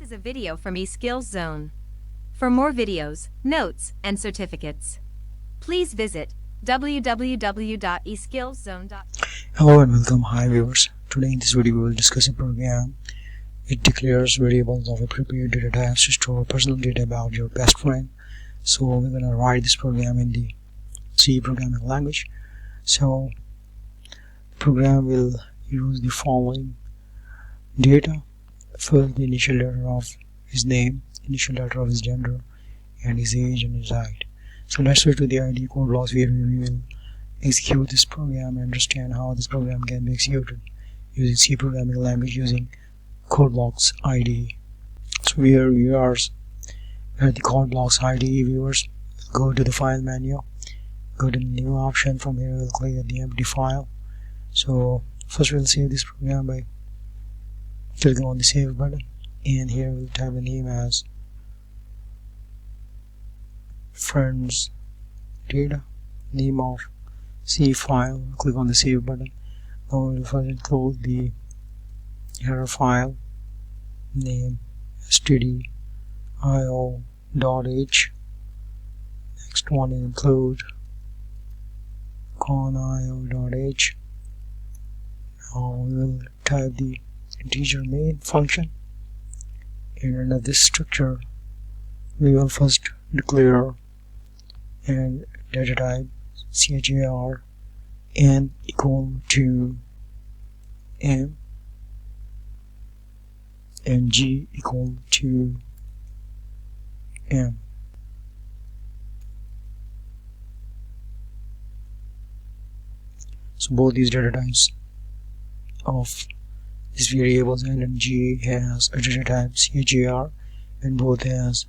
is a video from eSkills Zone. For more videos, notes, and certificates, please visit www.eskillszone.com. Hello and welcome. Hi viewers. Today in this video we will discuss a program. It declares variables of appropriate data types to store personal data about your best friend. So we're going to write this program in the C programming language. So the program will use the following data. First, the initial letter of his name, initial letter of his gender, and his age and his height. So let's switch to the IDE code blocks where we will execute this program and understand how this program can be executed using C programming language using code blocks IDE. So here we are at the code blocks IDE. Viewers, go to the file menu, go to the new option. From here we'll click at the empty file. So first we'll save this program by clicking on the save button, and here we'll type the name as friends data, name of C file. Click on the save button. Now we'll first include the header file name stdio.h. Next one is include conio.h. Now we will type the integer main function, and under this structure we will first declare and data type char n equal to m and g equal to m. So both these data types of these variables n and g has a data type char, and both has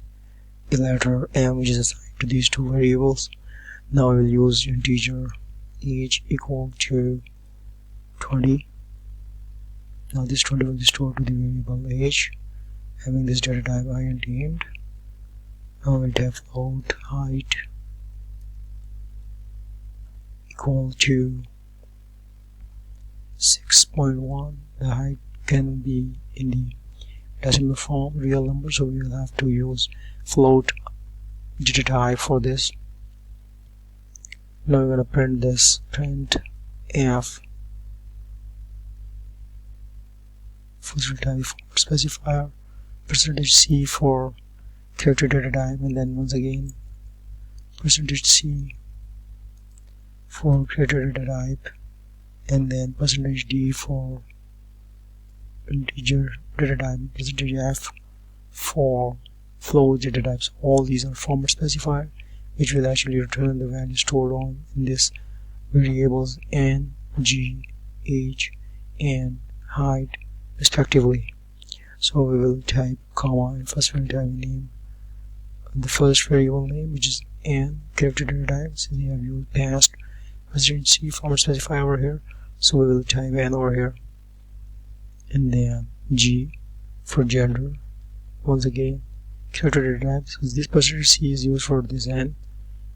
a letter m which is assigned to these two variables. Now we'll use integer age equal to 20. Now this 20 will be stored to the variable age having this data type int int. Now we'll type float height equal to 6.1. The height can be in the decimal form, real number, so we will have to use float data type for this. Now we're going to print this, print f. First we'll type specifier %c for character data type, and then once again %c for character data type, and then %d for integer data type, %f for float data types. All these are format specifier which will actually return the value stored on in this variables n, g, age, and height respectively. So we will type comma, and first we'll type name, the first variable name which is n, character data type, since we have used past %c format specifier over here, so we will type n over here, and then g for gender, once again character data type, because this %c is used for this n,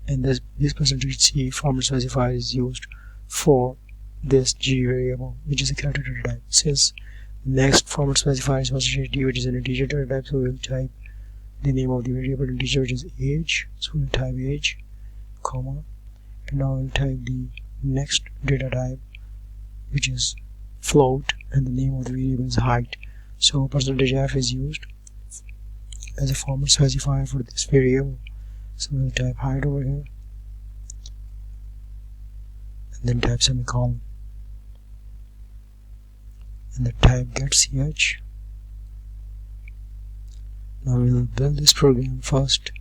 and this %c format specifier is used for this g variable which is a character data type. Since the next format specifier is %d which is an integer data type, so we will type the name of the variable integer which is age, so we'll type age, comma, and now we'll type the next data type which is float, and the name of the variable is height. So %f is used as a format specifier for this variable, so we'll type height over here and then type semicolon and then type get ch. Now we will build this program first.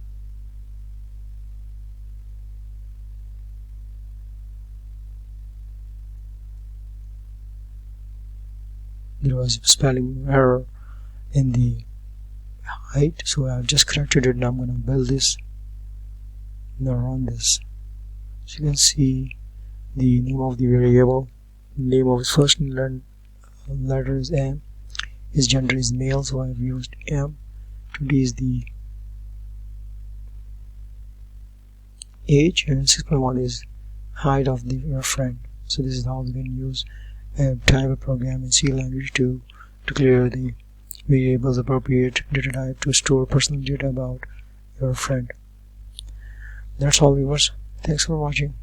There was a spelling error in the height, so I've just corrected it. Now I'm going to build this. Now run this. So you can see the name of the variable, name of his first letter is m, his gender is male, so I've used m. 20 is the age, and 6.1 is height of your friend. So this is how we can use a type of program in C language to declare the variables appropriate data type to store personal data about your friend. That's all, viewers. Thanks for watching.